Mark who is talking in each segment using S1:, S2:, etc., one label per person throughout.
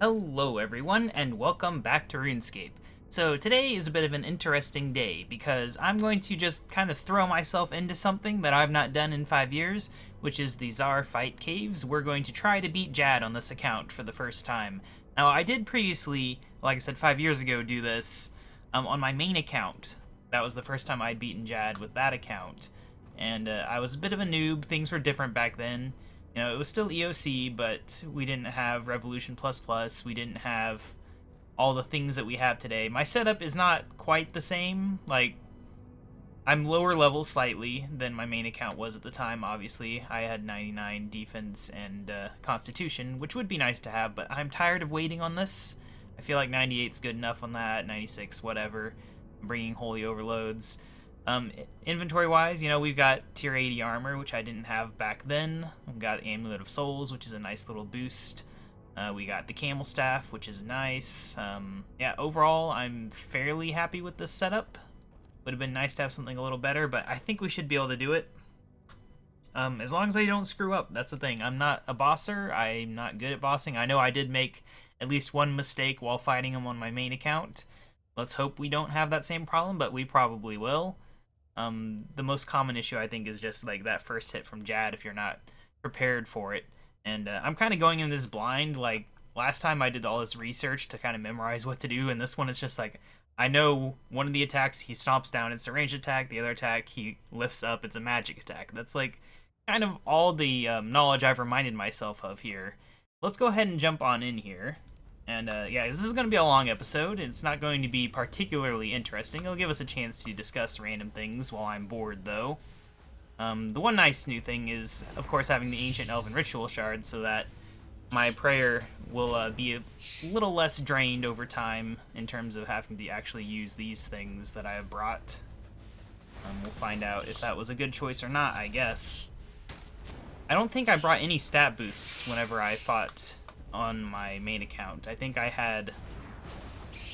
S1: Hello everyone, and welcome back to RuneScape. So today is a bit of an interesting day, because I'm going to just kind of throw myself into something that I've not done in 5 years, which is the TzHaar Fight Caves. We're going to try to beat Jad on this account for the first time. Now I did previously, like I said 5 years ago, do this on my main account. That was the first time I'd beaten Jad with that account. And I was a bit of a noob, things were different back then. You know, it was still EOC, but we didn't have Revolution++, we didn't have all the things that we have today. My setup is not quite the same. Like, I'm lower level slightly than my main account was at the time, obviously. I had 99 defense and constitution, which would be nice to have, but I'm tired of waiting on this. I feel like 98's good enough on that, 96, whatever. I'm bringing holy overloads. Inventory-wise, you know, we've got tier 80 armor, which I didn't have back then. We've got Amulet of Souls, which is a nice little boost. We got the Camel Staff, which is nice. Yeah, overall, I'm fairly happy with this setup. Would have been nice to have something a little better, but I think we should be able to do it. As long as I don't screw up, that's the thing. I'm not a bosser. I'm not good at bossing. I know I did make at least one mistake while fighting him on my main account. Let's hope we don't have that same problem, but we probably will. The most common issue, I think, is just like that first hit from Jad if you're not prepared for it. And I'm kind of going in this blind. Like, last time I did all this research to kind of memorize what to do, and this one is just like, I know one of the attacks he stomps down, it's a ranged attack, the other attack he lifts up, it's a magic attack. That's like kind of all the knowledge I've reminded myself of here. Let's go ahead and jump on in here. And yeah, this is going to be a long episode. It's not going to be particularly interesting. It'll give us a chance to discuss random things while I'm bored, though. The one nice new thing is, of course, having the Ancient Elven Ritual Shards so that my prayer will be a little less drained over time in terms of having to actually use these things that I have brought. We'll find out if that was a good choice or not, I guess. I don't think I brought any stat boosts whenever I fought on my main account. I think I had,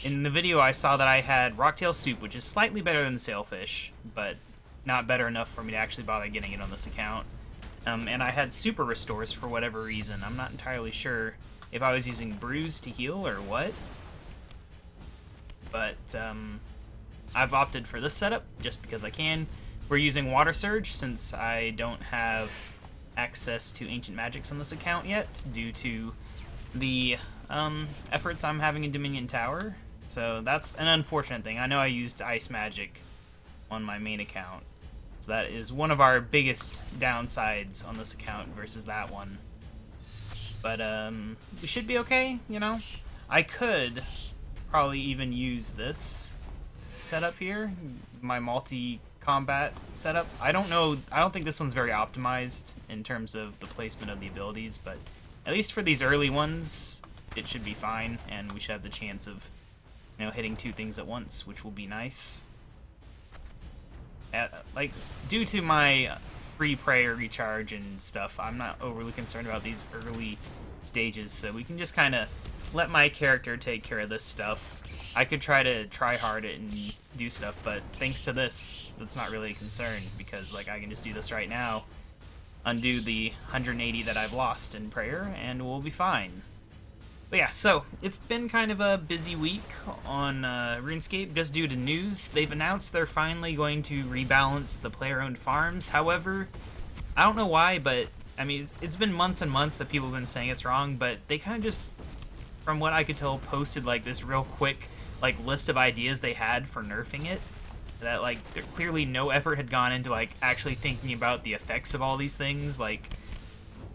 S1: in the video I saw that I had Rocktail Soup, which is slightly better than Sailfish, but not better enough for me to actually bother getting it on this account. And I had Super Restores for whatever reason. I'm not entirely sure if I was using Bruise to heal or what. But I've opted for this setup just because I can. We're using Water Surge since I don't have access to Ancient Magics on this account yet due to the efforts I'm having in Dominion Tower. So that's an unfortunate thing. I know I used Ice Magic on my main account. So that is one of our biggest downsides on this account versus that one. But we should be okay, you know? I could probably even use this setup here, my multi-combat setup. I don't know, I don't think this one's very optimized in terms of the placement of the abilities, but at least for these early ones, it should be fine, and we should have the chance of, you know, hitting two things at once, which will be nice. Like, due to my free prayer recharge and stuff, I'm not overly concerned about these early stages, so we can just kind of let my character take care of this stuff. I could try hard it and do stuff, but thanks to this, that's not really a concern, because, like, I can just do this right now, undo the 180 that I've lost in prayer, and we'll be fine. But yeah, so it's been kind of a busy week on RuneScape just due to news. They've announced they're finally going to rebalance the player-owned farms. However, I don't know why, but I mean, it's been months and months that people have been saying it's wrong, but they kind of just, from what I could tell, posted like this real quick like list of ideas they had for nerfing it. That, like, clearly no effort had gone into, like, actually thinking about the effects of all these things. Like,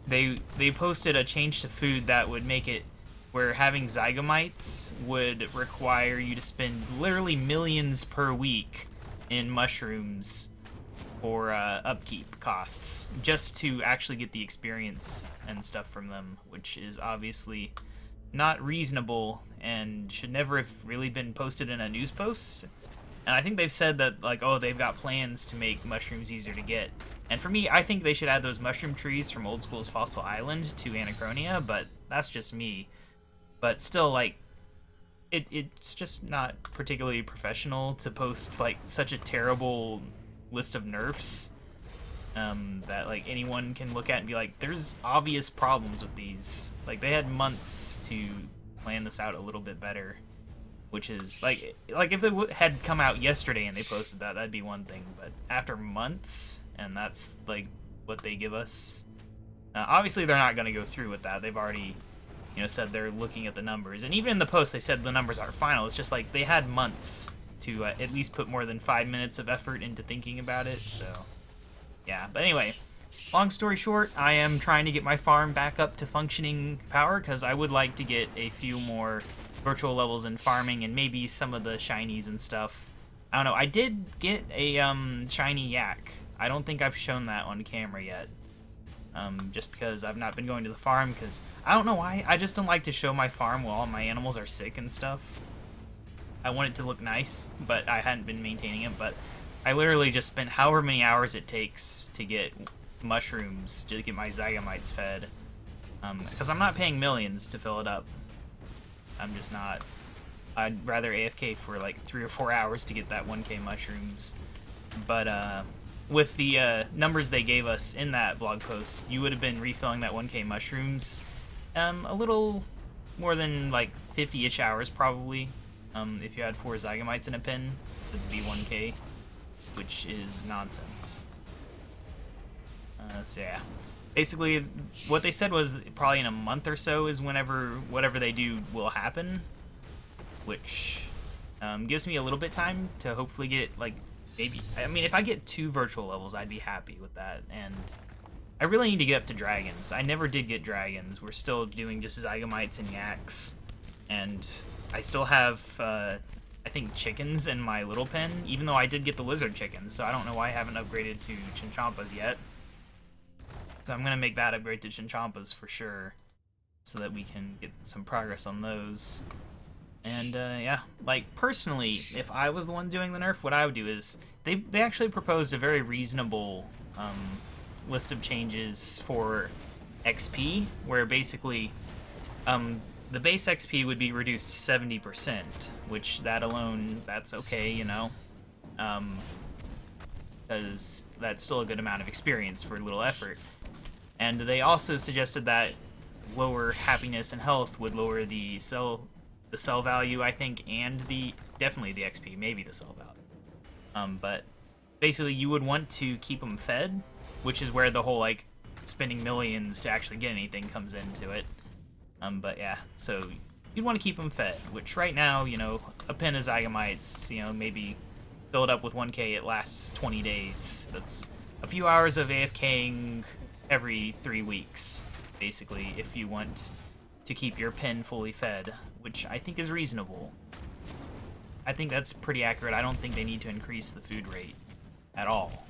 S1: they posted a change to food that would make it where having zygomites would require you to spend literally millions per week in mushrooms for upkeep costs just to actually get the experience and stuff from them, which is obviously not reasonable and should never have really been posted in a news post. And I think they've said that, like, oh, they've got plans to make mushrooms easier to get. And for me, I think they should add those mushroom trees from Old School's Fossil Island to Anachronia, but that's just me. But still, like, it's just not particularly professional to post, like, such a terrible list of nerfs that, like, anyone can look at and be like, there's obvious problems with these. Like, they had months to plan this out a little bit better. Which is, like if they had come out yesterday and they posted that, that'd be one thing. But after months, and that's, like, what they give us. Obviously, they're not going to go through with that. They've already, you know, said they're looking at the numbers. And even in the post, they said the numbers aren't final. It's just, like, they had months to at least put more than 5 minutes of effort into thinking about it. So, yeah. But anyway, long story short, I am trying to get my farm back up to functioning power, because I would like to get a few more virtual levels in farming and maybe some of the shinies and stuff. I don't know. I did get a shiny yak. I don't think I've shown that on camera yet. Just because I've not been going to the farm, because I don't know why. I just don't like to show my farm while all my animals are sick and stuff. I want it to look nice, but I hadn't been maintaining it. But I literally just spent however many hours it takes to get mushrooms to get my Zygomites fed. Because I'm not paying millions to fill it up. I'm just not. I'd rather AFK for like 3 or 4 hours to get that 1k mushrooms. But with the numbers they gave us in that blog post, you would have been refilling that 1k mushrooms a little more than like 50-ish hours probably. If you had 4 Zygomites in a pen, it would be 1k, which is nonsense. So yeah. Basically, what they said was probably in a month or so is whenever whatever they do will happen, which gives me a little bit time to hopefully get, like, maybe, I mean, if I get 2 virtual levels, I'd be happy with that. And I really need to get up to dragons. I never did get dragons. We're still doing just Zygomites and yaks, and I still have, I think, chickens in my little pen, even though I did get the lizard chickens, so I don't know why I haven't upgraded to Chinchampas yet. So I'm going to make that upgrade to Chinchampas for sure, so that we can get some progress on those. And, yeah, like, personally, if I was the one doing the nerf, what I would do is, they actually proposed a very reasonable list of changes for XP, where basically the base XP would be reduced 70%, which that alone, that's okay, you know, because that's still a good amount of experience for little effort. And they also suggested that lower happiness and health would lower the cell value, I think, and definitely the XP, maybe the cell value. But basically, you would want to keep them fed, which is where the whole, like, spending millions to actually get anything comes into it. But yeah, so you'd want to keep them fed, which right now, you know, a pen of Zygomites, you know, maybe filled up with 1k, it lasts 20 days. That's a few hours of AFKing every 3 weeks, basically, if you want to keep your pen fully fed, which I think is reasonable. I think that's pretty accurate. I don't think they need to increase the food rate at all.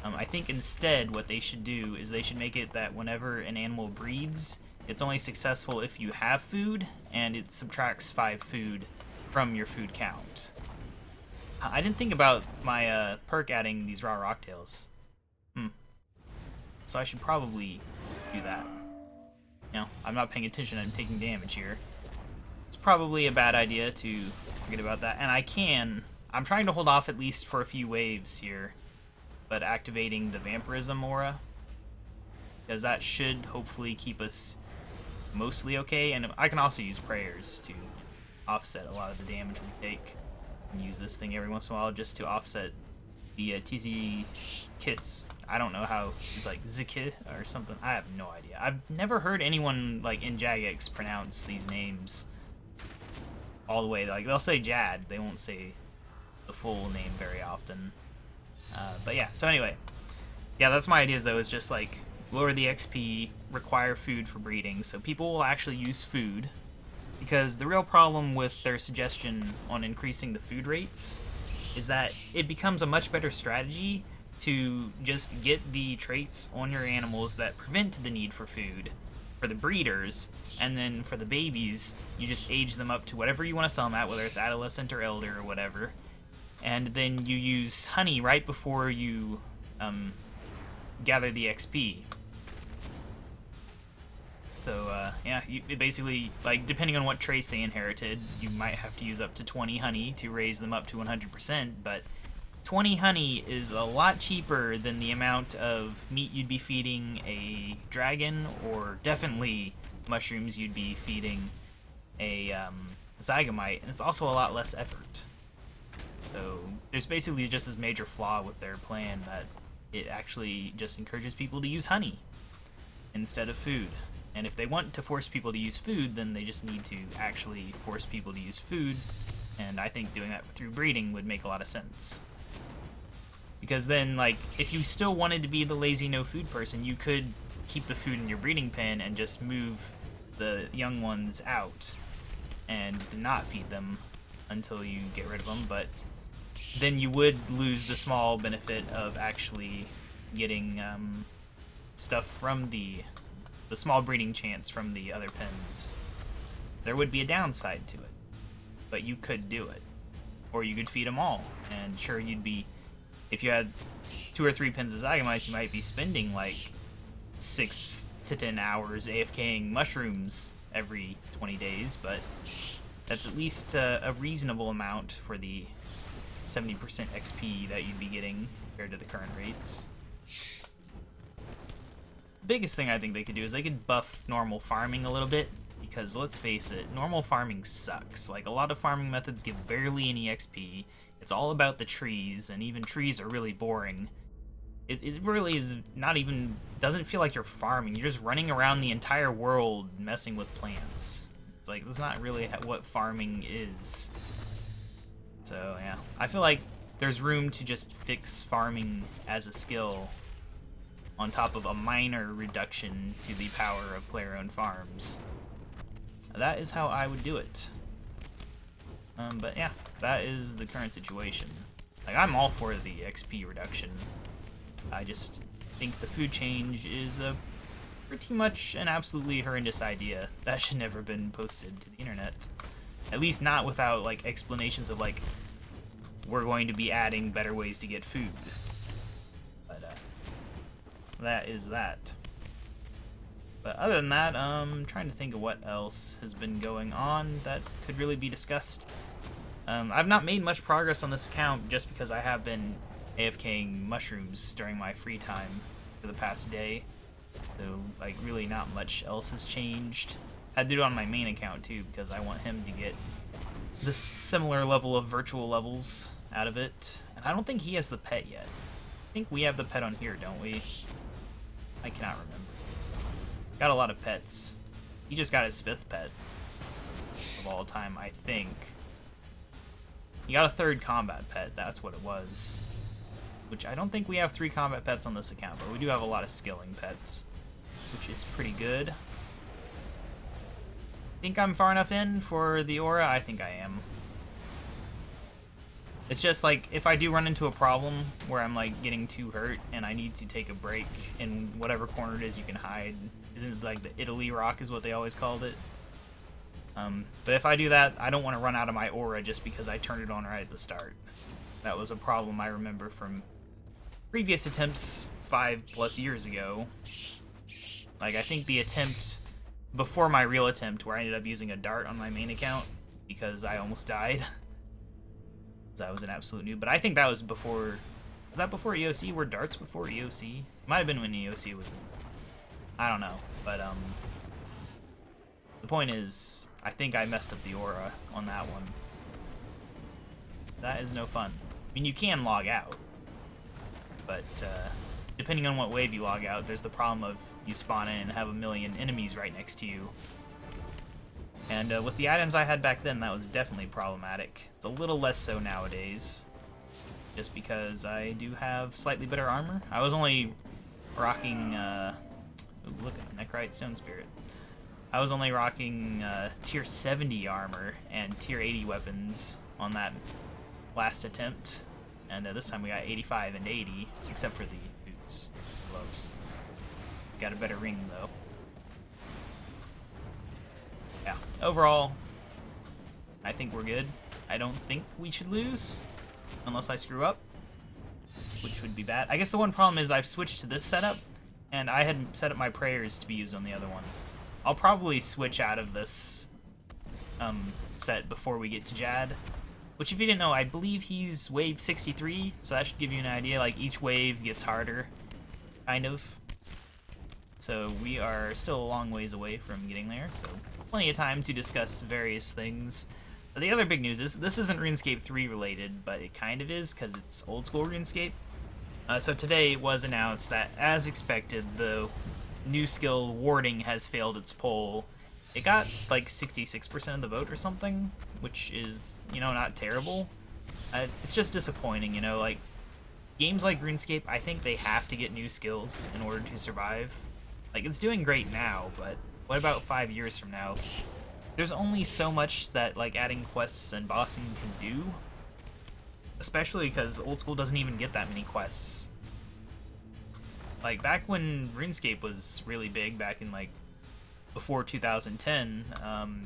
S1: I think instead what they should do is they should make it that whenever an animal breeds, it's only successful if you have food, and it subtracts 5 food from your food count. I didn't think about my perk adding these raw rocktails. So I should probably do that. You know, I'm not paying attention and taking damage here. It's probably a bad idea to forget about that. And I'm trying to hold off at least for a few waves here, but activating the vampirism aura, because that should hopefully keep us mostly okay. And I can also use prayers to offset a lot of the damage we take, and use this thing every once in a while just to offset the TzHaar. I don't know how, it's like Zikit or something. I have no idea. I've never heard anyone, like, in Jagex pronounce these names all the way. Like, they'll say Jad, they won't say the full name very often. But yeah, so anyway. Yeah, that's my ideas, though, is just, like, lower the XP, require food for breeding, so people will actually use food. Because the real problem with their suggestion on increasing the food rates is that it becomes a much better strategy to just get the traits on your animals that prevent the need for food for the breeders, and then for the babies, you just age them up to whatever you want to sell them at, whether it's adolescent or elder or whatever, and then you use honey right before you gather the XP. So, yeah, it basically, like, depending on what trace they inherited, you might have to use up to 20 honey to raise them up to 100%, but 20 honey is a lot cheaper than the amount of meat you'd be feeding a dragon, or definitely mushrooms you'd be feeding a Zygamite, and it's also a lot less effort. So there's basically just this major flaw with their plan that it actually just encourages people to use honey instead of food. And if they want to force people to use food, then they just need to actually force people to use food, and I think doing that through breeding would make a lot of sense. Because then, like, if you still wanted to be the lazy no food person, you could keep the food in your breeding pen and just move the young ones out and not feed them until you get rid of them, but then you would lose the small benefit of actually getting stuff from the small breeding chance from the other pens. There would be a downside to it, but you could do it. Or you could feed them all, and sure, you'd be, if you had 2 or 3 pens of Zygamites, you might be spending like 6 to 10 hours AFKing mushrooms every 20 days, but that's at least a reasonable amount for the 70% XP that you'd be getting compared to the current rates. The biggest thing I think they could do is they could buff normal farming a little bit, because let's face it, normal farming sucks. Like, a lot of farming methods give barely any XP. It's all about the trees, and even trees are really boring. It really is not even, doesn't feel like you're farming. You're just running around the entire world messing with plants. It's like, that's not really what farming is. So yeah, I feel like there's room to just fix farming as a skill on top of a minor reduction to the power of player-owned farms. That is how I would do it. But yeah, that is the current situation. Like, I'm all for the XP reduction. I just think the food change is a pretty much an absolutely horrendous idea. That should never have been posted to the internet. At least not without, like, explanations of, like, we're going to be adding better ways to get food. But, that is that. But other than that, I'm trying to think of what else has been going on that could really be discussed. I've not made much progress on this account just because I have been AFKing mushrooms during my free time for the past day. So, like, really not much else has changed. I had to do it on my main account too, because I want him to get the similar level of virtual levels out of it. And I don't think he has the pet yet. I think we have the pet on here, don't we? I cannot remember. Got a lot of pets. He just got his 5th pet of all time, I think. He got a 3rd combat pet, that's what it was. Which I don't think we have 3 combat pets on this account, but we do have a lot of skilling pets, which is pretty good. Think I'm far enough in for the aura? I think I am. It's just like, if I do run into a problem where I'm like getting too hurt and I need to take a break in whatever corner it is you can hide, isn't it like the Italy rock is what they always called it? But if I do that, I don't want to run out of my aura just because I turned it on right at the start. That was a problem I remember from previous attempts 5+ years ago. Like, I think the attempt before my real attempt where I ended up using a dart on my main account because I almost died. Because I was an absolute noob. But I think that was before... Was that before EOC? Were darts before EOC? It might have been when EOC was... I don't know. But, the point is, I think I messed up the aura on that one. That is no fun. I mean, you can log out. But, depending on what wave you log out, there's the problem of you spawn in and have a million enemies right next to you. And with the items I had back then, that was definitely problematic. It's a little less so nowadays, just because I do have slightly better armor. I was only rocking, ooh, look at Necrite Stone Spirit. I was only rocking tier 70 armor and tier 80 weapons on that last attempt. And this time we got 85 and 80, except for the boots, gloves. Got a better ring, though. Yeah, overall, I think we're good. I don't think we should lose, unless I screw up, which would be bad. I guess the one problem is I've switched to this setup, and I had set up my prayers to be used on the other one. I'll probably switch out of this set before we get to Jad, which, if you didn't know, I believe he's wave 63, so that should give you an idea. Like, each wave gets harder, kind of. So we are still a long ways away from getting there, so plenty of time to discuss various things. The other big news is this isn't RuneScape 3 related, but it kind of is because it's old school RuneScape. So today it was announced that, as expected, the new skill Warding has failed its poll. It got like 66% of the vote or something, which is, not terrible. It's just disappointing, like games like RuneScape, I think they have to get new skills in order to survive. Like, it's doing great now, but what about 5 years from now? There's only so much that like adding quests and bossing can do. Especially because old school doesn't even get that many quests. Like, back when RuneScape was really big, back in like before 2010,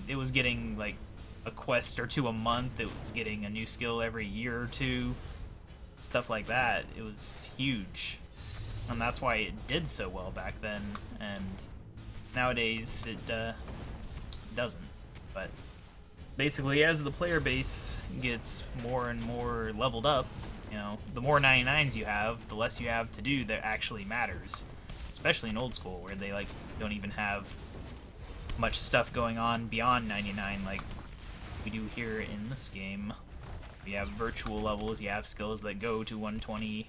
S1: it was getting like a quest or two a month. It was getting a new skill every year or two. Stuff like that. It was huge. And that's why it did so well back then. And nowadays it doesn't. But basically, as the player base gets more and more leveled up, the more 99s you have, the less you have to do that actually matters. Especially in old school, where they like don't even have much stuff going on beyond 99 like we do here in this game. You have virtual levels, you have skills that go to 120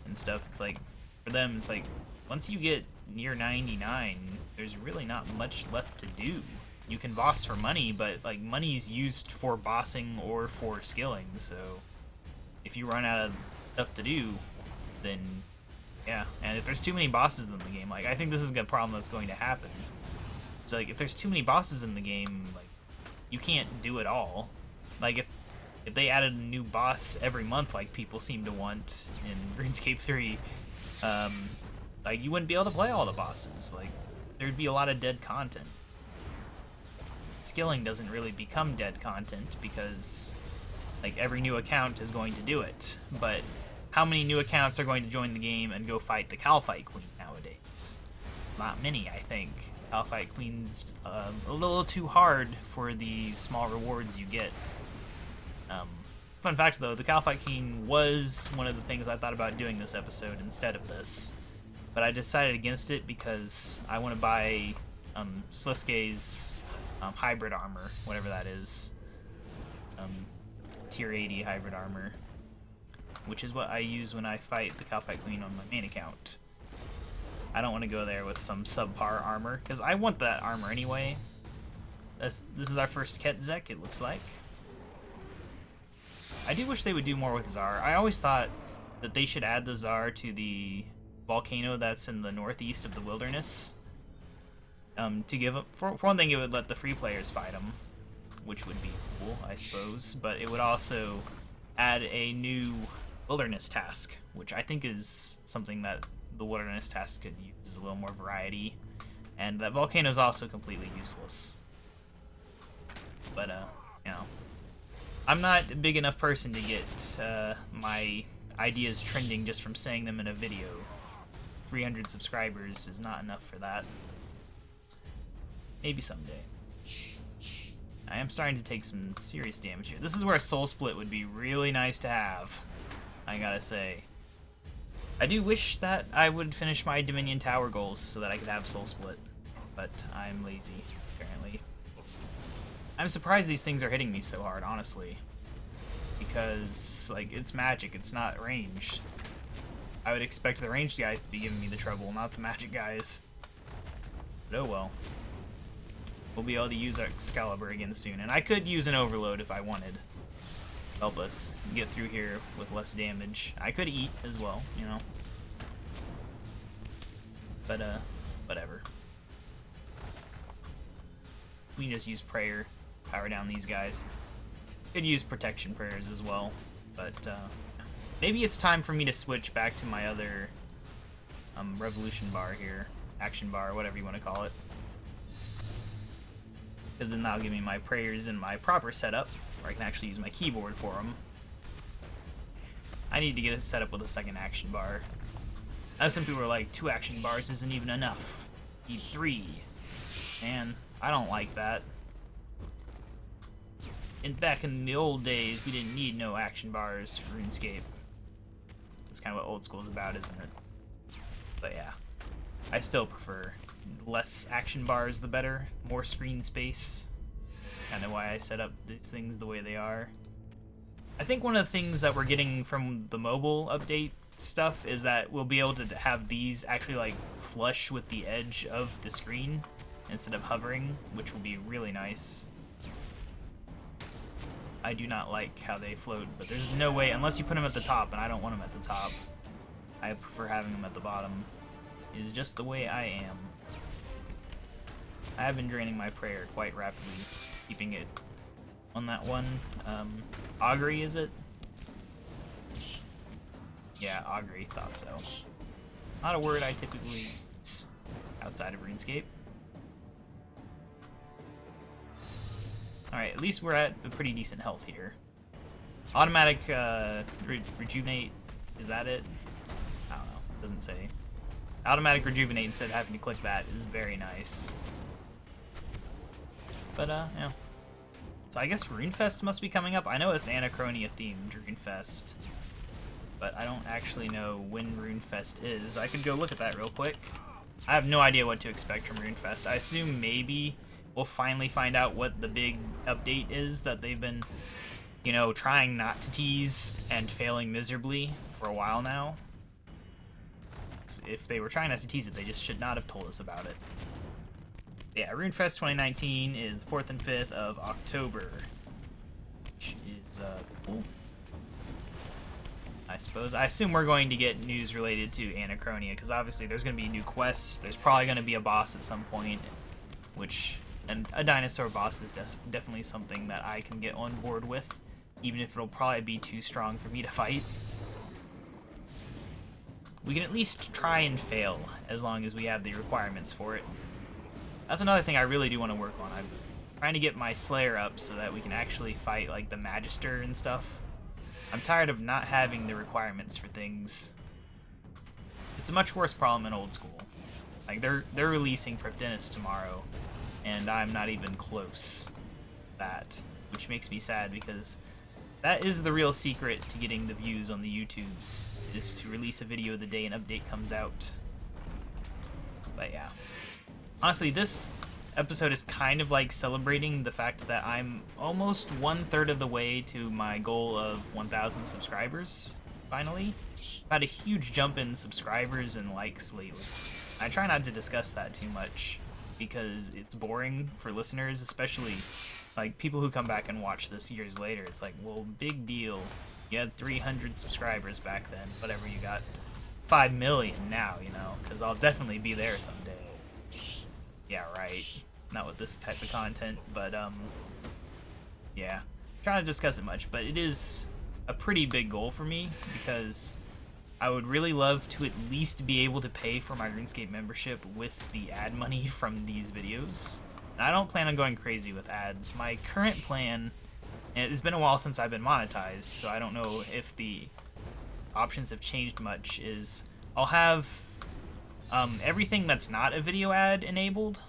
S1: and stuff. It's like, for them, it's like, once you get near 99, there's really not much left to do. You can boss for money, but like money's used for bossing or for skilling, so if you run out of stuff to do, then yeah. And if there's too many bosses in the game, like, I think this is a problem that's going to happen. So like, if there's too many bosses in the game, like, you can't do it all. Like, if they added a new boss every month like people seem to want in RuneScape 3, like, you wouldn't be able to play all the bosses. Like, there'd be a lot of dead content. Skilling doesn't really become dead content because like every new account is going to do it, but how many new accounts are going to join the game and go fight the Calfight Queen nowadays? Not many, I think. Calfight Queen's a little too hard for the small rewards you get. Fun fact though, the Calfight Queen was one of the things I thought about doing this episode instead of this, but I decided against it because I want to buy Sliske's hybrid armor, whatever that is. Tier 80 hybrid armor, which is what I use when I fight the Calfight Queen on my main account. I don't want to go there with some subpar armor, because I want that armor anyway. This is our first TzHaar, it looks like. I do wish they would do more with TzHaar. I always thought that they should add the TzHaar to the volcano that's in the northeast of the wilderness. To give up, for one thing, it would let the free players fight them, which would be cool, I suppose, but it would also add a new wilderness task, which I think is something that the wilderness task could use, a little more variety, and that volcano is also completely useless. But, I'm not a big enough person to get my ideas trending just from saying them in a video. 300 subscribers is not enough for that. Maybe someday. I am starting to take some serious damage here. This is where a soul split would be really nice to have, I gotta say. I do wish that I would finish my Dominion Tower goals so that I could have soul split, but I'm lazy, apparently. I'm surprised these things are hitting me so hard, honestly, because, like, it's magic, it's not ranged. I would expect the ranged guys to be giving me the trouble, not the magic guys. But oh well. We'll be able to use our Excalibur again soon, and I could use an overload if I wanted. Help us get through here with less damage. I could eat as well, But, whatever. We can just use prayer, power down these guys. Could use protection prayers as well, but, maybe it's time for me to switch back to my other, revolution bar here. Action bar, whatever you want to call it. Because then that'll give me my prayers in my proper setup, where I can actually use my keyboard for them. I need to get it set up with a second action bar. I know some people are like, 2 action bars isn't even enough. Need 3. And I don't like that. And back in the old days, we didn't need no action bars for RuneScape. That's kind of what old school's about, isn't it? But yeah, I still prefer less action bars, the better. More screen space. Kind of why I set up these things the way they are. I think one of the things that we're getting from the mobile update stuff is that we'll be able to have these actually like flush with the edge of the screen instead of hovering, which will be really nice. I do not like how they float, but there's no way, unless you put them at the top, and I don't want them at the top. I prefer having them at the bottom. It is just the way I am. I have been draining my prayer quite rapidly, keeping it on that one. Augury, is it? Yeah, augury, thought so. Not a word I typically use outside of RuneScape. Alright, at least we're at a pretty decent health here. Automatic rejuvenate, is that it? I don't know, doesn't say. Automatic rejuvenate instead of having to click that is very nice. But, yeah. So I guess RuneFest must be coming up. I know it's Anachronia themed RuneFest, but I don't actually know when RuneFest is. I could go look at that real quick. I have no idea what to expect from RuneFest. I assume maybe we'll finally find out what the big update is that they've been, you know, trying not to tease and failing miserably for a while now. If they were trying not to tease it, they just should not have told us about it. Yeah, RuneFest 2019 is the 4th and 5th of October, which is cool. I suppose. I assume we're going to get news related to Anachronia, because obviously there's going to be new quests. There's probably going to be a boss at some point, and a dinosaur boss is definitely something that I can get on board with, even if it'll probably be too strong for me to fight. We can at least try and fail, as long as we have the requirements for it. That's another thing I really do want to work on. I'm trying to get my Slayer up so that we can actually fight like the Magister and stuff. I'm tired of not having the requirements for things. It's a much worse problem in old school. Like they're releasing Prifdennus tomorrow, and I'm not even close to that, which makes me sad because that is the real secret to getting the views on the YouTubes, is to release a video the day an update comes out. But yeah. Honestly, this episode is kind of like celebrating the fact that I'm almost 1/3 of the way to my goal of 1,000 subscribers, finally. I've had a huge jump in subscribers and likes lately. I try not to discuss that too much because it's boring for listeners, especially like people who come back and watch this years later. It's like, well, big deal. You had 300 subscribers back then, whatever, you got 5 million now, you know, because I'll definitely be there someday. Yeah, right. Not with this type of content, but, yeah. I'm trying to discuss it much, but it is a pretty big goal for me, because I would really love to at least be able to pay for my RuneScape membership with the ad money from these videos. And I don't plan on going crazy with ads. My current plan, and it's been a while since I've been monetized, so I don't know if the options have changed much, is I'll have everything that's not a video ad enabled.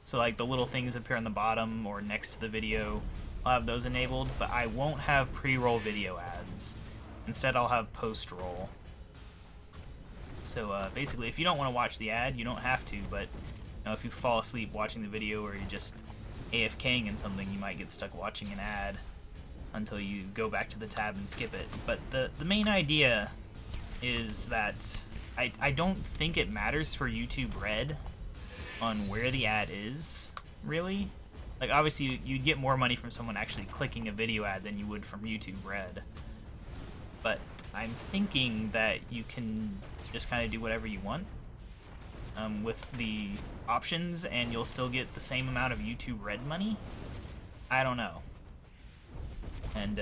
S1: So like the little things appear on the bottom or next to the video, I'll have those enabled, but I won't have pre-roll video ads. Instead, I'll have post-roll. So basically, if you don't want to watch the ad, you don't have to, but you know, if you fall asleep watching the video or you're just AFKing in something, you might get stuck watching an ad until you go back to the tab and skip it. But the main idea is that I don't think it matters for YouTube Red on where the ad is, really. Like, obviously, you'd get more money from someone actually clicking a video ad than you would from YouTube Red. But I'm thinking that you can just kind of do whatever you want with the options, and you'll still get the same amount of YouTube Red money. I don't know. And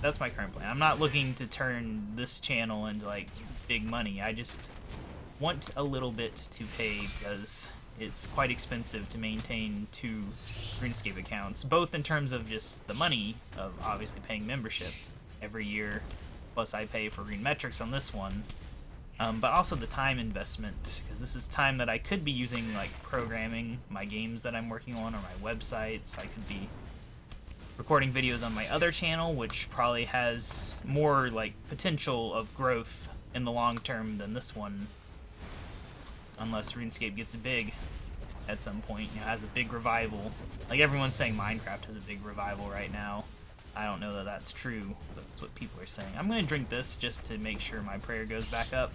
S1: that's my current plan. I'm not looking to turn this channel into, like, big money. I just want a little bit to pay because it's quite expensive to maintain 2 RuneScape accounts, both in terms of just the money of obviously paying membership every year, plus I pay for RuneMetrics on this one, but also the time investment, because this is time that I could be using like programming my games that I'm working on or my websites. I could be recording videos on my other channel, which probably has more like potential of growth in the long term than this one. unless RuneScape gets big at some point, you know, has a big revival. Like everyone's saying Minecraft has a big revival right now. I don't know that that's true, but that's what people are saying. I'm gonna drink this just to make sure my prayer goes back up,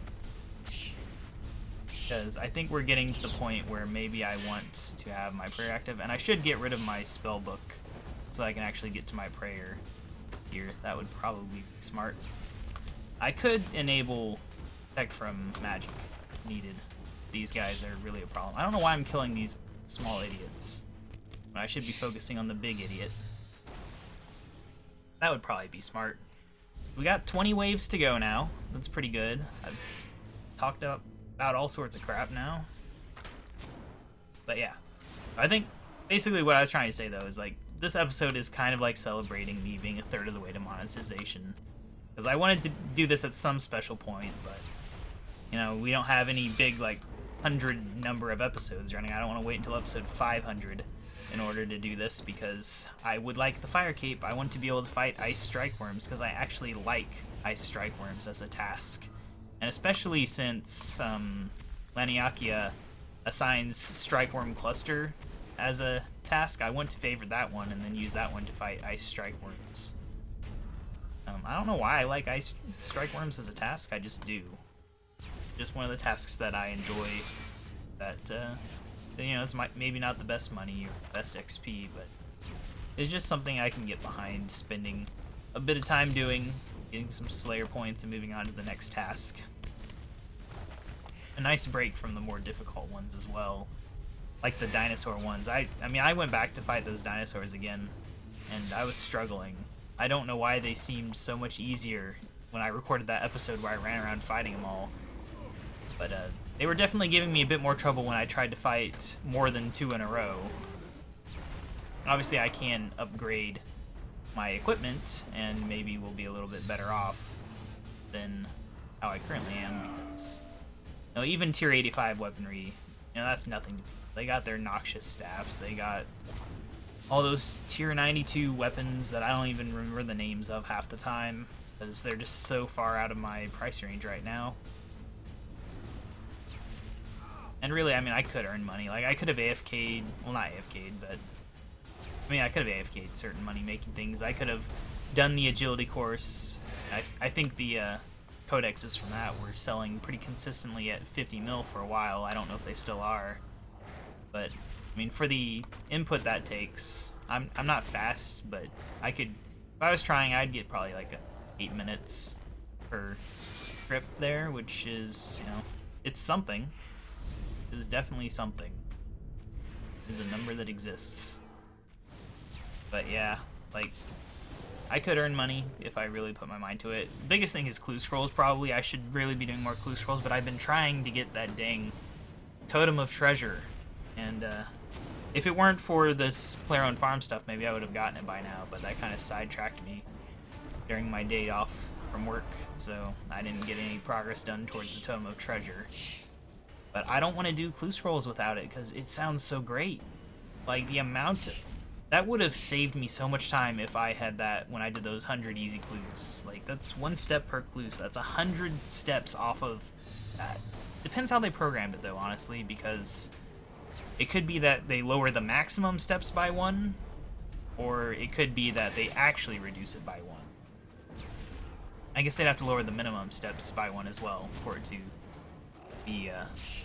S1: because I think we're getting to the point where maybe I want to have my prayer active, and I should get rid of my spell book so I can actually get to my prayer here. That would probably be smart. I could enable Protect from magic if needed. These guys are really a problem. I don't know why I'm killing these small idiots, but I should be focusing on the big idiot. That would probably be smart. We got 20 waves to go now. That's pretty good. I've talked about all sorts of crap now. But yeah, I think basically what I was trying to say though is like this episode is kind of like celebrating me being a third of the way to monetization. Because I wanted to do this at some special point, but you know, we don't have any big like 100 number of episodes running. I don't want to wait until episode 500 in order to do this, because I would like the fire cape. I want to be able to fight ice strike worms because I actually like ice strike worms as a task, and especially since Laniakia assigns strike worm cluster as a task, I want to favor that one and then use that one to fight ice strike worms. I don't know why I like ice strike worms as a task, I just do. Just one of the tasks that I enjoy, that you know, it's maybe not the best money or best XP, but it's just something I can get behind spending a bit of time doing, getting some Slayer points and moving on to the next task. A nice break from the more difficult ones as well, like the dinosaur ones. I mean, I went back to fight those dinosaurs again, and I was struggling. I don't know why they seemed so much easier when I recorded that episode where I ran around fighting them all. But they were definitely giving me a bit more trouble when I tried to fight more than 2 in a row. Obviously, I can upgrade my equipment, and maybe we'll be a little bit better off than how I currently am, because you know, even tier 85 weaponry, you know, that's nothing. They got their noxious staffs, they got all those tier 92 weapons that I don't even remember the names of half the time, because they're just so far out of my price range right now. And really, I mean, I could earn money. Like, I could have AFK'd, well, not AFK'd, but I mean, I could have AFK'd certain money-making things. I could have done the agility course. I think the codexes from that were selling pretty consistently at 50 mil for a while. I don't know if they still are. But, I mean, for the input that takes, I'm not fast, but I could, if I was trying, I'd get probably like 8 minutes per trip there, which is, you know, it's something. It is definitely something. It is a number that exists. But yeah, like, I could earn money if I really put my mind to it. The biggest thing is clue scrolls, probably. I should really be doing more clue scrolls, but I've been trying to get that dang totem of treasure. And if it weren't for this player-owned farm stuff, maybe I would have gotten it by now, but that kind of sidetracked me during my day off from work, so I didn't get any progress done towards the totem of treasure. But I don't want to do clue scrolls without it, because it sounds so great. Like, the amount... That would have saved me so much time if I had that when I did those 100 easy clues. Like, that's 1 step per clue, so that's 100 steps off of that. Depends how they programmed it, though, honestly, because it could be that they lower the maximum steps by 1, or it could be that they actually reduce it by 1. I guess they'd have to lower the minimum steps by 1 as well for it to be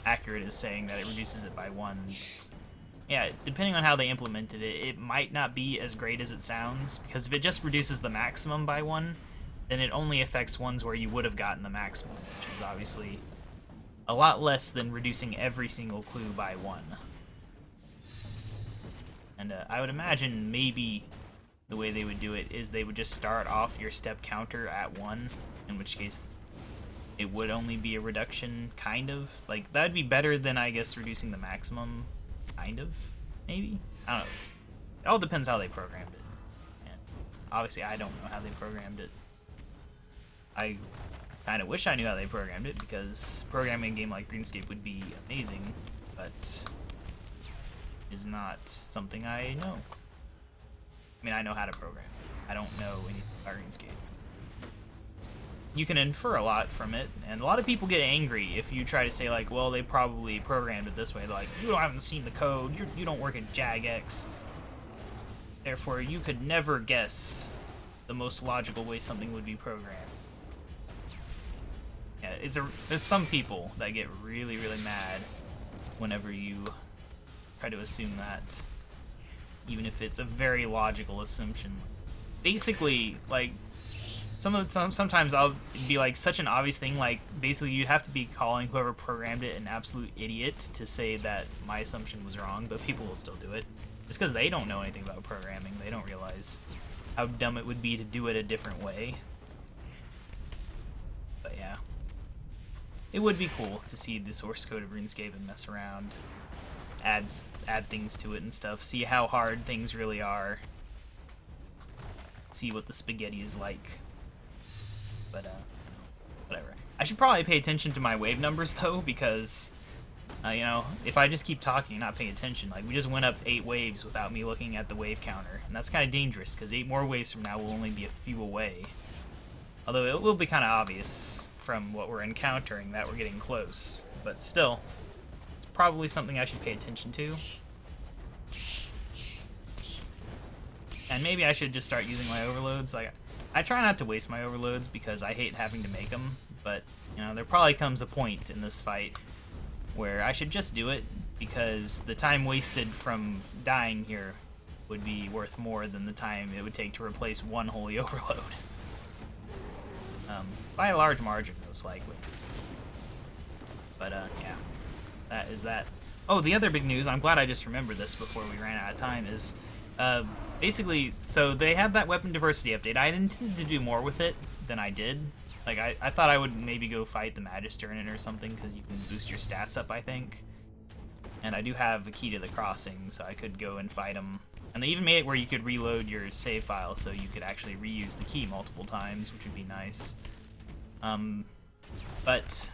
S1: accurate as saying that it reduces it by 1. Yeah, depending on how they implemented it, it might not be as great as it sounds, because if it just reduces the maximum by 1, then it only affects ones where you would have gotten the maximum, which is obviously a lot less than reducing every single clue by 1. And I would imagine maybe the way they would do it is they would just start off your step counter at 1, in which case it would only be a reduction, kind of. Like, that would be better than, I guess, reducing the maximum, kind of, maybe? I don't know. It all depends how they programmed it. And obviously, I don't know how they programmed it. I kind of wish I knew how they programmed it, because programming a game like RuneScape would be amazing, but it is not something I know. I mean, I know how to program. I don't know anything about RuneScape. you can infer a lot from it, and a lot of people get angry if you try to say like, well, they probably programmed it this way. They're like, you haven't seen the code, you don't work at jagex, therefore you could never guess the most logical way something would be programmed. Yeah, there's some people that get really, really mad whenever you try to assume that, even if it's a very logical assumption. Basically, like, sometimes I'll be like such an obvious thing, like basically you'd have to be calling whoever programmed it an absolute idiot to say that my assumption was wrong, but people will still do it. It's because they don't know anything about programming. They don't realize how dumb it would be to do it a different way. But yeah, it would be cool to see the source code of RuneScape and mess around, add things to it and stuff, see how hard things really are, see what the spaghetti is like. But whatever. I should probably pay attention to my wave numbers though, because you know, if I just keep talking and not paying attention, like we just went up 8 waves without me looking at the wave counter, and that's kind of dangerous because 8 more waves from now will only be a few away. Although it will be kind of obvious from what we're encountering that we're getting close, but still, it's probably something I should pay attention to. And maybe I should just start using my overloads. Like, I try not to waste my overloads because I hate having to make them, but, you know, there probably comes a point in this fight where I should just do it, because the time wasted from dying here would be worth more than the time it would take to replace one holy overload. By a large margin, most likely. But, yeah, that is that. Oh, the other big news, I'm glad I just remembered this before we ran out of time, is basically, so they have that weapon diversity update. I intended to do more with it than I did. Like, I thought I would maybe go fight the Magister in it or something, because you can boost your stats up, I think. And I do have a key to the crossing, so I could go and fight them. And they even made it where you could reload your save file, so you could actually reuse the key multiple times, which would be nice. But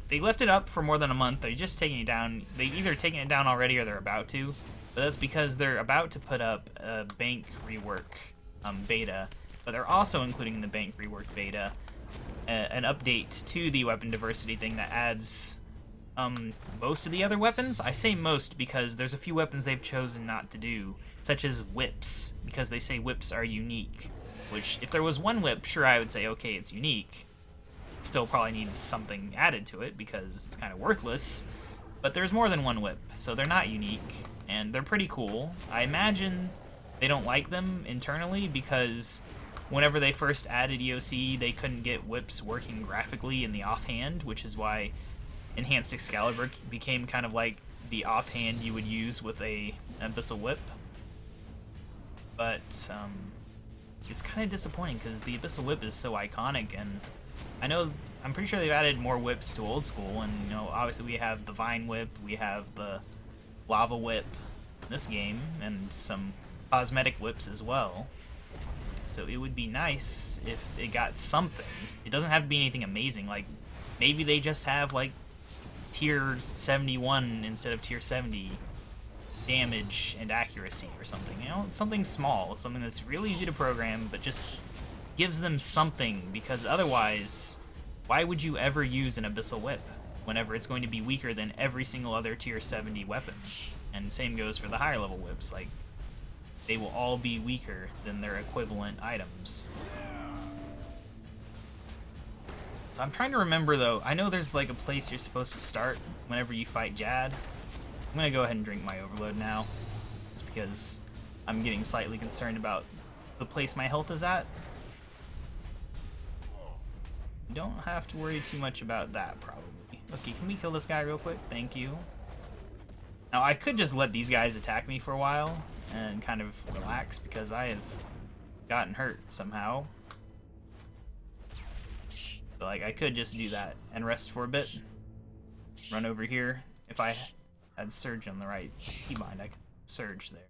S1: they left it up for more than a month. They're just taking it down. They've either taken it down already or they're about to. But that's because they're about to put up a bank rework beta. But they're also including in the bank rework beta an update to the weapon diversity thing that adds most of the other weapons. I say most because there's a few weapons they've chosen not to do, such as whips, because they say whips are unique. Which, if there was one whip, sure, I would say, okay, it's unique. It still probably needs something added to it because it's kind of worthless. But there's more than one whip, so they're not unique, and they're pretty cool. I imagine they don't like them internally because whenever they first added EOC, they couldn't get whips working graphically in the offhand, which is why Enhanced Excalibur became kind of like the offhand you would use with a Abyssal Whip. But it's kind of disappointing because the Abyssal Whip is so iconic, and I'm pretty sure they've added more whips to Old School, and you know, obviously we have the Vine Whip, we have the Lava Whip in this game, and some cosmetic whips as well. So it would be nice if it got something. It doesn't have to be anything amazing, like maybe they just have like tier 71 instead of tier 70 damage and accuracy or something, you know, something small, something that's really easy to program, but just gives them something, because otherwise, why would you ever use an Abyssal Whip whenever it's going to be weaker than every single other tier 70 weapon? And same goes for the higher level whips, like, they will all be weaker than their equivalent items. So I'm trying to remember though, I know there's like a place you're supposed to start whenever you fight Jad. I'm gonna go ahead and drink my overload now, just because I'm getting slightly concerned about the place my health is at. You don't have to worry too much about that, probably. Okay, can we kill this guy real quick? Thank you. Now, I could just let these guys attack me for a while and kind of relax, because I have gotten hurt somehow. So, like, I could just do that and rest for a bit. Run over here. If I had Surge on the right keybind, I could Surge there.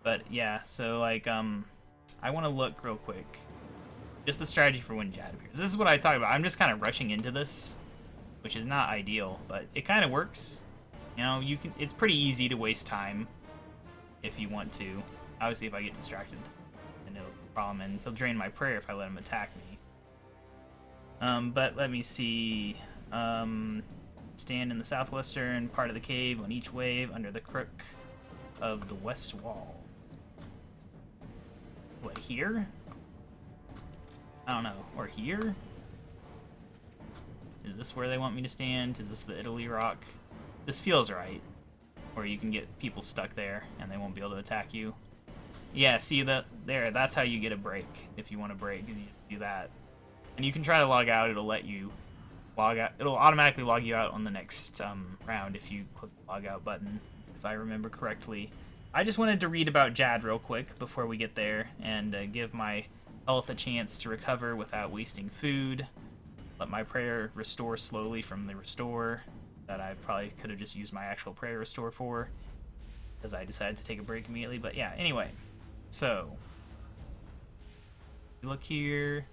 S1: But, yeah, so, like, I want to look real quick. Just the strategy for when Jad appears. This is what I talked about. I'm just kind of rushing into this, which is not ideal, but it kind of works. You know, it's pretty easy to waste time if you want to. Obviously, if I get distracted, then it'll problem, and he'll drain my prayer if I let him attack me. But let me see. Stand in the southwestern part of the cave on each wave under the crook of the west wall. What, here? I don't know. Or here? Is this where they want me to stand? Is this the Italy rock? This feels right. Or you can get people stuck there and they won't be able to attack you. Yeah, see that there, that's how you get a break. If you want to break, is you do that. And you can try to log out, it'll let you log out. It'll automatically log you out on the next round if you click the log out button, if I remember correctly. I just wanted to read about Jad real quick before we get there and give my health a chance to recover without wasting food. Let my prayer restore slowly from the restore that I probably could have just used my actual prayer restore for, because I decided to take a break immediately. But yeah, anyway, so you look here.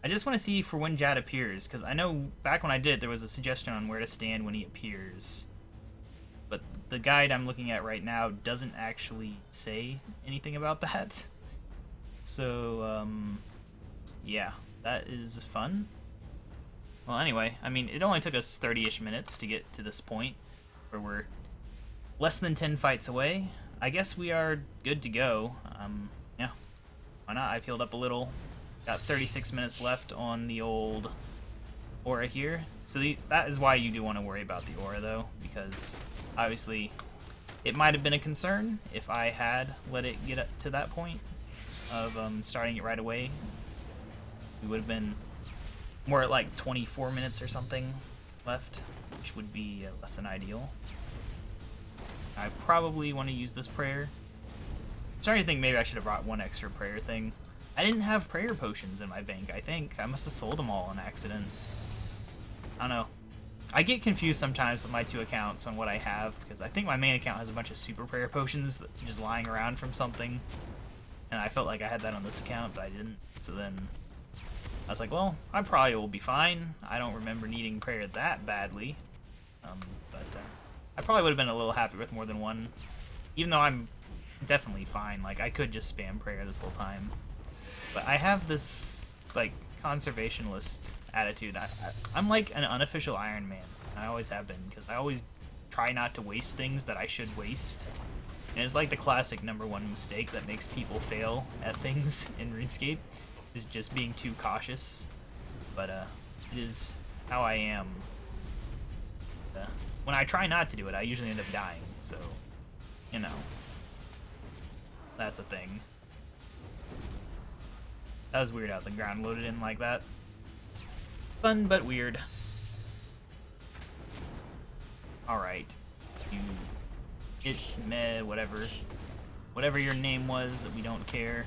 S1: I just want to see for when Jad appears, because I know back when I did, there was a suggestion on where to stand when he appears. But the guide I'm looking at right now doesn't actually say anything about that. So, yeah, that is fun. Well, anyway, I mean, it only took us 30-ish minutes to get to this point, where we're less than 10 fights away. I guess we are good to go. Yeah, why not? I've healed up a little. Got 36 minutes left on the old aura here. So that is why you do want to worry about the aura, though, because obviously it might have been a concern if I had let it get up to that point of starting it right away. We would have been more at like 24 minutes or something left, which would be less than ideal. I probably want to use this prayer. I'm starting to think maybe I should have brought one extra prayer thing. I didn't have prayer potions in my bank, I think. I must have sold them all on accident. I don't know. I get confused sometimes with my two accounts on what I have, because I think my main account has a bunch of super prayer potions just lying around from something. And I felt like I had that on this account, but I didn't. So then I was like, well, I probably will be fine. I don't remember needing prayer that badly. But I probably would have been a little happy with more than one. Even though I'm definitely fine. Like, I could just spam prayer this whole time. But I have this, like, conservationist attitude. I'm like an unofficial Iron Man. I always have been, because I always try not to waste things that I should waste. And it's like the classic #1 mistake that makes people fail at things in RuneScape, is just being too cautious. But it is how I am. When I try not to do it, I usually end up dying. So, you know, that's a thing. That was weird how the ground loaded in like that. Fun, but weird. Alright. You... meh, whatever. Whatever your name was that we don't care.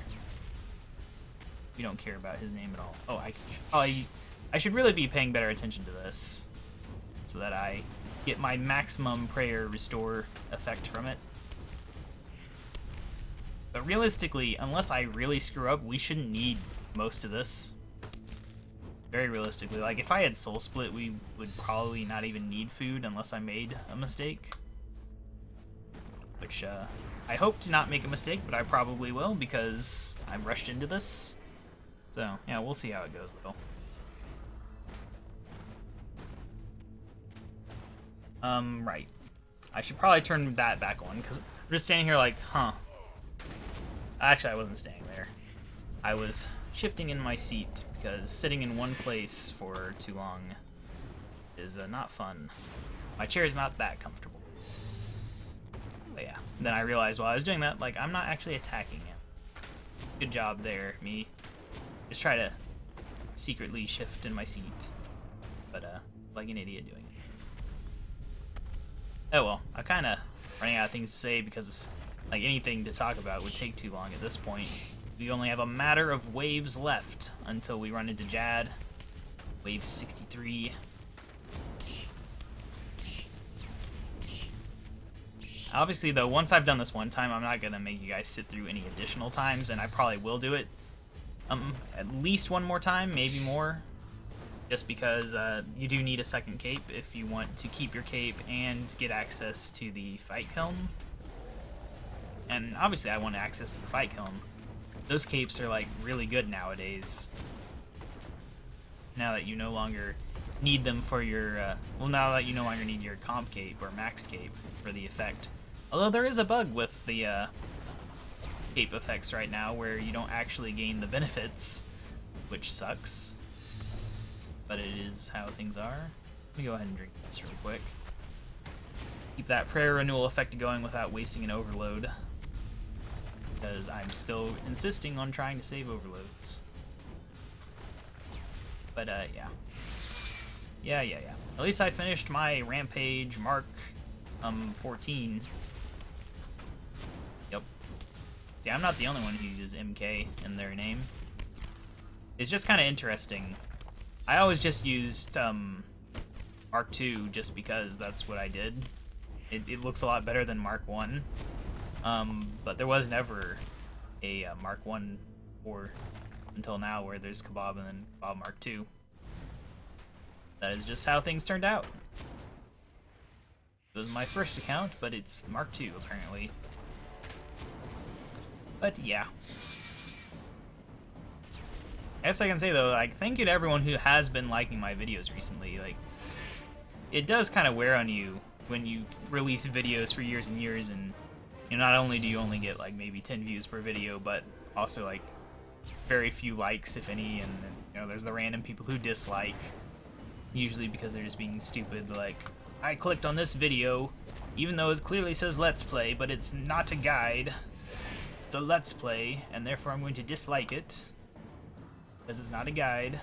S1: We don't care about his name at all. Oh, I should really be paying better attention to this, so that I get my maximum prayer restore effect from it. But realistically, unless I really screw up, we shouldn't need most of this. Very realistically. Like, if I had Soul Split, we would probably not even need food unless I made a mistake. Which, I hope to not make a mistake, but I probably will, because I'm rushed into this. So, yeah, we'll see how it goes, though. Right. I should probably turn that back on, because I'm just standing here like, huh. Actually, I wasn't standing there. I was shifting in my seat, because sitting in one place for too long is not fun. My chair is not that comfortable. But yeah, then I realized while I was doing that, like, I'm not actually attacking him. Good job there, me. Just try to secretly shift in my seat. But, like an idiot doing it. Oh well, I'm kind of running out of things to say because, like, anything to talk about would take too long at this point. We only have a matter of waves left until we run into Jad. Wave 63. Obviously, though, once I've done this one time, I'm not going to make you guys sit through any additional times, and I probably will do it at least one more time, maybe more. Just because you do need a second cape if you want to keep your cape and get access to the fight kiln. And obviously I want access to the fight kiln. Those capes are like really good nowadays. Now that you no longer need them for your, well, now that you no longer need your comp cape or max cape for the effect. Although there is a bug with the cape effects right now where you don't actually gain the benefits, which sucks. But it is how things are. Let me go ahead and drink this real quick. Keep that prayer renewal effect going without wasting an overload, because I'm still insisting on trying to save overloads. But yeah. Yeah. At least I finished my Rampage Mark 14. Yep. See, I'm not the only one who uses MK in their name. It's just kind of interesting. I always just used Mark 2 just because that's what I did. It looks a lot better than Mark 1. But there was never a Mark 1 or until now where there's KaBob and then KaBob Mark 2. That is just how things turned out. It was my first account, but it's Mark 2 apparently. But yeah. I guess I can say though, like, thank you to everyone who has been liking my videos recently. Like, it does kind of wear on you when you release videos for years and years, and you know, not only do you only get like maybe 10 views per video, but also like very few likes, if any, and you know, there's the random people who dislike, usually because they're just being stupid. Like, I clicked on this video, even though it clearly says Let's Play, but it's not a guide. It's a Let's Play, and therefore I'm going to dislike it because it's not a guide.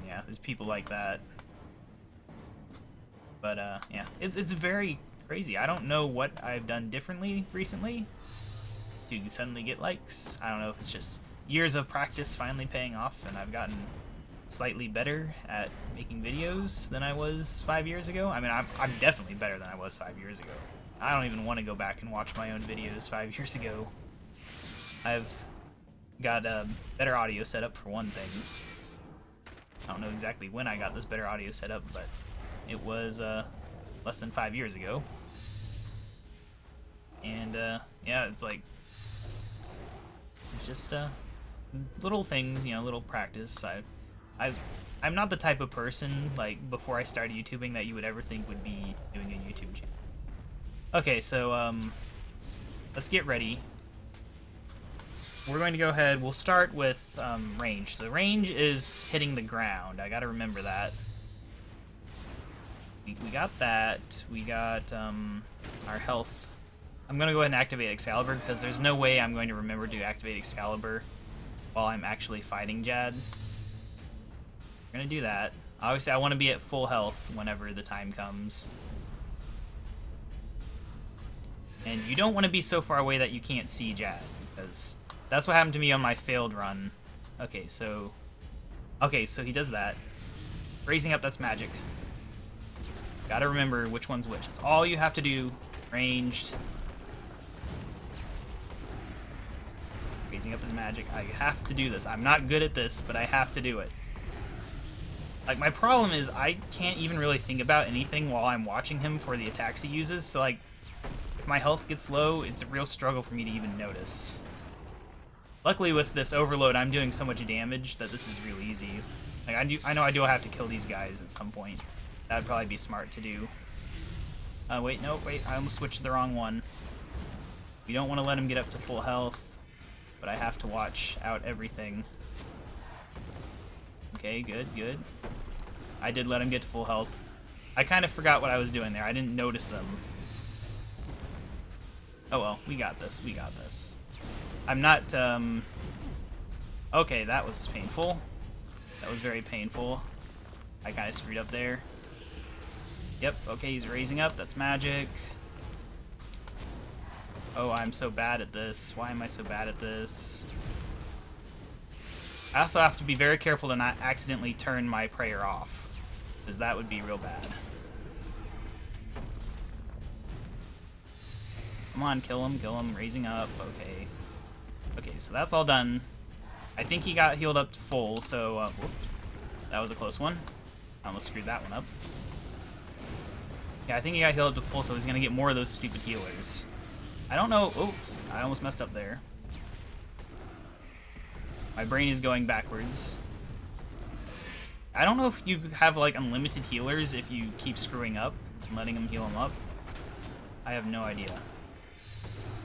S1: Yeah, there's people like that. But yeah, it's very crazy. I don't know what I've done differently recently to suddenly get likes. I don't know if it's just years of practice finally paying off, and I've gotten slightly better at making videos than I was 5 years ago. I mean, I'm definitely better than I was 5 years ago. I don't even want to go back and watch my own videos 5 years ago. I've got a better audio setup for one thing. I don't know exactly when I got this better audio setup, but it was less than 5 years ago. And yeah, it's like, it's just little things, you know, little practice. I'm not the type of person, like, before I started YouTubing that you would ever think would be doing a YouTube channel. Okay, so let's get ready. We're going to go ahead, we'll start with range. So range is hitting the ground, I gotta remember that. We got that, we got our health. I'm gonna go ahead and activate Excalibur, because there's no way I'm going to remember to activate Excalibur while I'm actually fighting Jad. We're gonna do that. Obviously I want to be at full health whenever the time comes. And you don't want to be so far away that you can't see Jad, because that's what happened to me on my failed run. Okay, so he does that. Raising up, that's magic. Gotta remember which one's which. It's all you have to do. Ranged. Raising up is magic. I have to do this. I'm not good at this, but I have to do it. Like, my problem is I can't even really think about anything while I'm watching him for the attacks he uses, so like, if my health gets low, it's a real struggle for me to even notice. Luckily with this overload, I'm doing so much damage that this is real easy. Like, I know I do have to kill these guys at some point. That'd probably be smart to do. Wait, no, wait, I almost switched to the wrong one. You don't want to let him get up to full health, but I have to watch out everything. Okay, good. I did let him get to full health. I kind of forgot what I was doing there. I didn't notice them. Oh well, we got this. I'm not, okay, that was painful. That was very painful. I kind of screwed up there. Yep, okay, he's raising up. That's magic. Oh, I'm so bad at this. Why am I so bad at this? I also have to be very careful to not accidentally turn my prayer off, because that would be real bad. Come on, kill him, raising up, okay. Okay, so that's all done. I think he got healed up to full, so, whoops. That was a close one. I almost screwed that one up. Yeah, I think he got healed up to full, so he's gonna get more of those stupid healers. I don't know, oops, I almost messed up there. My brain is going backwards. I don't know if you have, like, unlimited healers if you keep screwing up and letting them heal them up. I have no idea.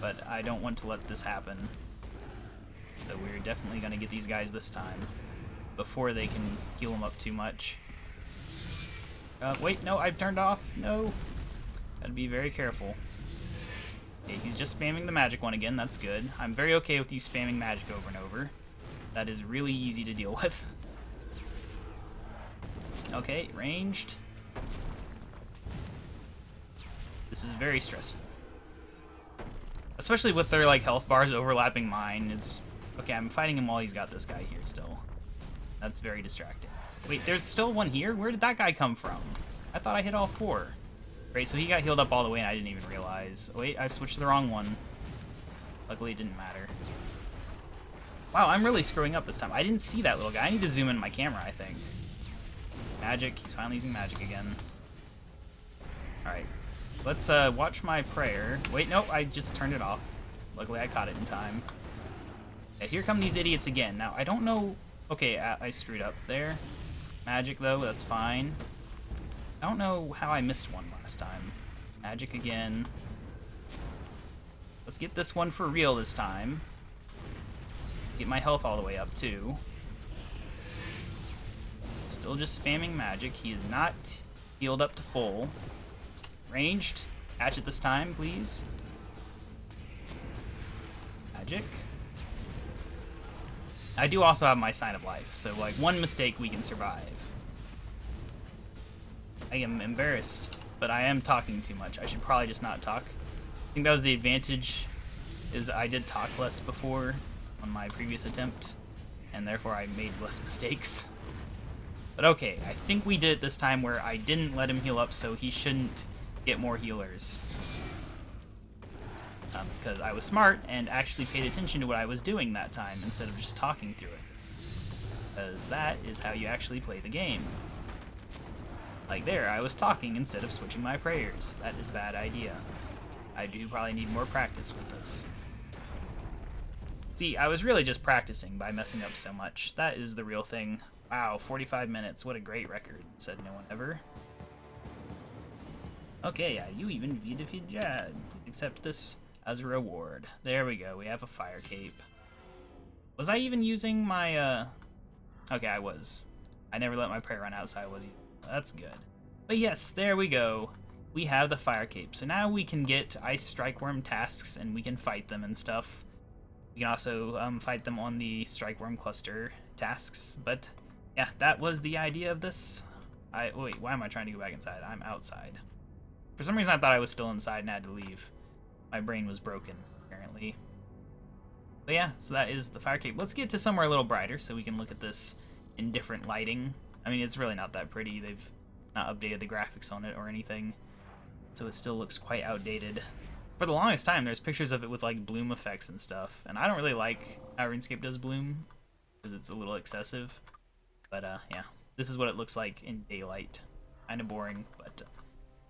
S1: But I don't want to let this happen. So we're definitely going to get these guys this time before they can heal them up too much. Wait, no, I've turned off. No. Gotta be very careful. Okay, he's just spamming the magic one again. That's good. I'm very okay with you spamming magic over and over. That is really easy to deal with. Okay, ranged. This is very stressful. Especially with their, like, health bars overlapping mine. It's... Okay, I'm fighting him while he's got this guy here still. That's very distracting. Wait, there's still one here? Where did that guy come from? I thought I hit all 4. Great, so he got healed up all the way and I didn't even realize. Wait, I switched to the wrong one. Luckily it didn't matter. Wow, I'm really screwing up this time. I didn't see that little guy. I need to zoom in my camera, I think. Magic, he's finally using magic again. Alright, let's watch my prayer. Wait, no, I just turned it off. Luckily I caught it in time. Okay, here come these idiots again. Now, I don't know... Okay, I screwed up there. Magic, though, that's fine. I don't know how I missed one last time. Magic again. Let's get this one for real this time. Get my health all the way up, too. Still just spamming magic. He is not healed up to full. Ranged. Catch it this time, please. Magic. I do also have my Sign of Life, so, like, one mistake we can survive. I am embarrassed, but I am talking too much. I should probably just not talk. I think that was the advantage, is I did talk less before on my previous attempt, and therefore I made less mistakes. But okay, I think we did it this time where I didn't let him heal up, so he shouldn't get more healers. Because I was smart and actually paid attention to what I was doing that time instead of just talking through it. Because that is how you actually play the game. Like there, I was talking instead of switching my prayers. That is a bad idea. I do probably need more practice with this. See, I was really just practicing by messing up so much. That is the real thing. Wow, 45 minutes. What a great record, said no one ever. Okay, yeah, you even defeated Jad. Accept this as a reward. There we go, we have a fire cape. Was I even using my, Okay, I was. I never let my prayer run out, so I was. That's good. But yes, there we go. We have the fire cape. So now we can get ice strikeworm tasks, and we can fight them and stuff. We can also fight them on the strikeworm cluster tasks. But yeah, that was the idea of this. Wait, why am I trying to go back inside? I'm outside. For some reason I thought I was still inside and had to leave. My brain was broken, apparently. But yeah, so that is the fire cape. Let's get to somewhere a little brighter so we can look at this in different lighting. I mean, it's really not that pretty. They've not updated the graphics on it or anything, so it still looks quite outdated. For the longest time, there's pictures of it with, like, bloom effects and stuff, and I don't really like how RuneScape does bloom, because it's a little excessive. But, yeah, this is what it looks like in daylight. Kind of boring, but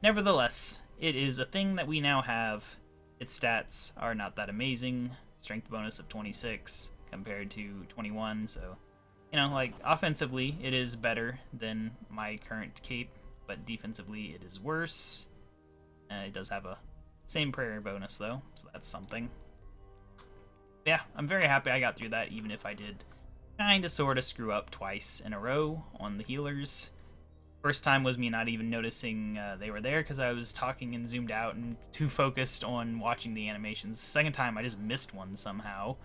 S1: nevertheless, it is a thing that we now have. Its stats are not that amazing. Strength bonus of 26 compared to 21, so, you know, like, offensively, it is better than my current cape, but defensively, it is worse. It does have a same prayer bonus, though, so that's something. Yeah, I'm very happy I got through that, even if I did kinda sorta screw up twice in a row on the healers. First time was me not even noticing they were there because I was talking and zoomed out and too focused on watching the animations. Second time, I just missed one somehow.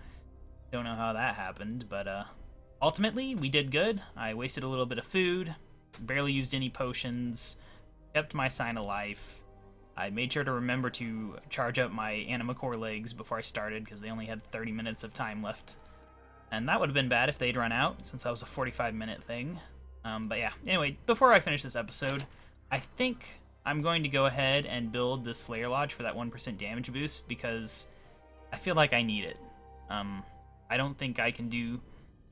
S1: Don't know how that happened, but ultimately, we did good. I wasted a little bit of food, barely used any potions, kept my Sign of Life. I made sure to remember to charge up my Anima Core legs before I started because they only had 30 minutes of time left. And that would have been bad if they'd run out, since that was a 45-minute thing. But yeah, anyway, before I finish this episode, I think I'm going to go ahead and build the Slayer Lodge for that 1% damage boost, because I feel like I need it. I don't think I can do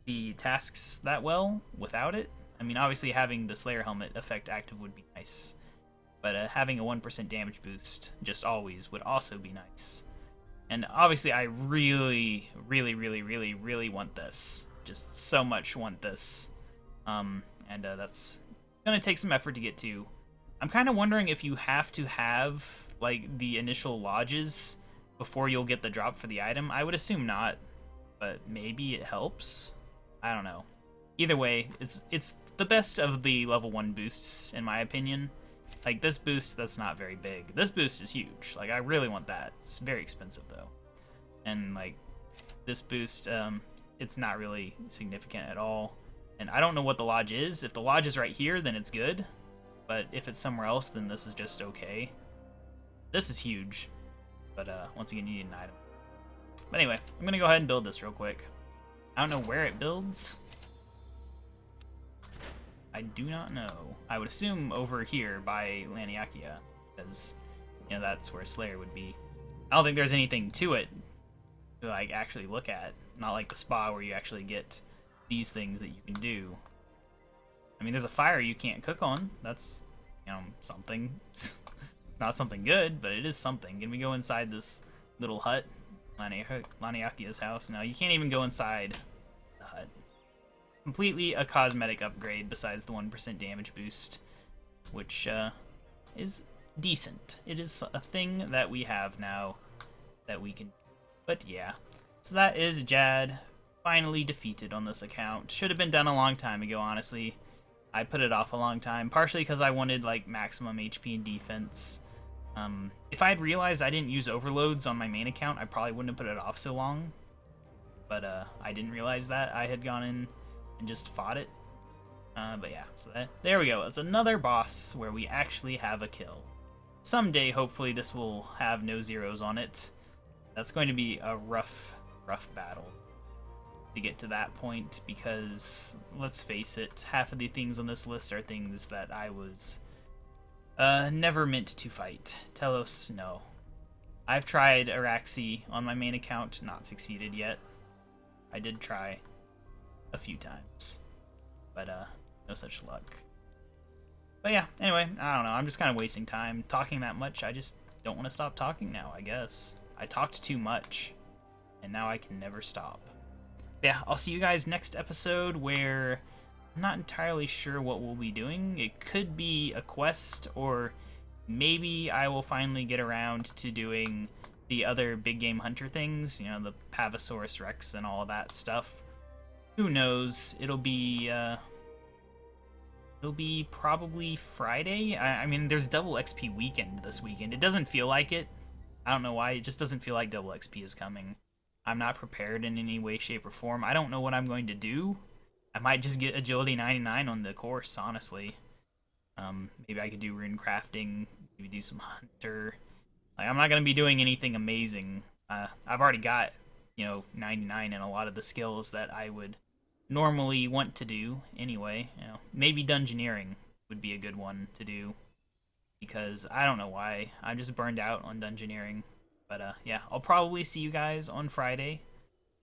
S1: the tasks that well without it. I mean, obviously having the Slayer Helmet effect active would be nice, but having a 1% damage boost just always would also be nice. And obviously I really want this just so much want this. That's gonna take some effort to get to. I'm kind of wondering if you have to have like the initial lodges before you'll get the drop for the item. I would assume not, but maybe it helps. I don't know. Either way, it's the best of the level 1 boosts in my opinion. Like this boost, that's not very big. This boost is huge. Like I really want that. It's very expensive though. And like this boost, it's not really significant at all. And I don't know what the lodge is. If the lodge is right here, then it's good. But if it's somewhere else, then this is just okay. This is huge. But once again, you need an item. But anyway, I'm gonna go ahead and build this real quick. I don't know where it builds. I do not know. I would assume over here by Laniakia, because you know that's where Slayer would be. I don't think there's anything to it to like actually look at. Not like the spa where you actually get these things that you can do. I mean, there's a fire you can't cook on. That's, you know, something. Not something good, but it is something. Can we go inside this little hut? Laniakia's house. No, you can't even go inside the hut. Completely a cosmetic upgrade besides the 1% damage boost, which is decent. It is a thing that we have now that we can... But yeah. So that is Jad finally defeated on this account. Should have been done a long time ago, honestly. I put it off a long time, partially because I wanted like maximum HP and defense. If I had realized I didn't use overloads on my main account, I probably wouldn't have put it off so long. But I didn't realize that. I had gone in and just fought it. But yeah, so there we go. It's another boss where we actually have a kill. Someday, hopefully, this will have no zeros on it. That's going to be a rough battle to get to that point, because let's face it, half of the things on this list are things that I was never meant to fight. Telos, no. I've tried Araxi on my main account, not succeeded yet. I did try a few times, but no such luck. But yeah, anyway, I don't know, I'm just kind of wasting time talking that much. I just don't want to stop talking now, I guess. I talked too much, and now I can never stop. Yeah, I'll see you guys next episode, where I'm not entirely sure what we'll be doing. It could be a quest, or maybe I will finally get around to doing the other big game hunter things, you know, the Pavasaurus Rex and all of that stuff. Who knows? It'll be probably Friday. I mean, there's double XP weekend this weekend. It doesn't feel like it. I don't know why. It just doesn't feel like double XP is coming. I'm not prepared in any way, shape, or form. I don't know what I'm going to do. I might just get Agility 99 on the course, honestly. Maybe I could do rune crafting, maybe do some hunter. Like, I'm not going to be doing anything amazing. I've already got, you know, 99 in a lot of the skills that I would normally want to do anyway. You know, maybe dungeoneering would be a good one to do, because I don't know why. I'm just burned out on dungeoneering. But yeah, I'll probably see you guys on Friday,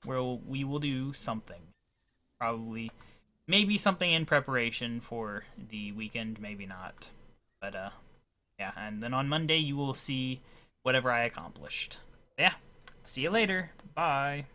S1: where we will do something. Probably, maybe something in preparation for the weekend, maybe not. But yeah, and then on Monday you will see whatever I accomplished. Yeah, see you later. Bye.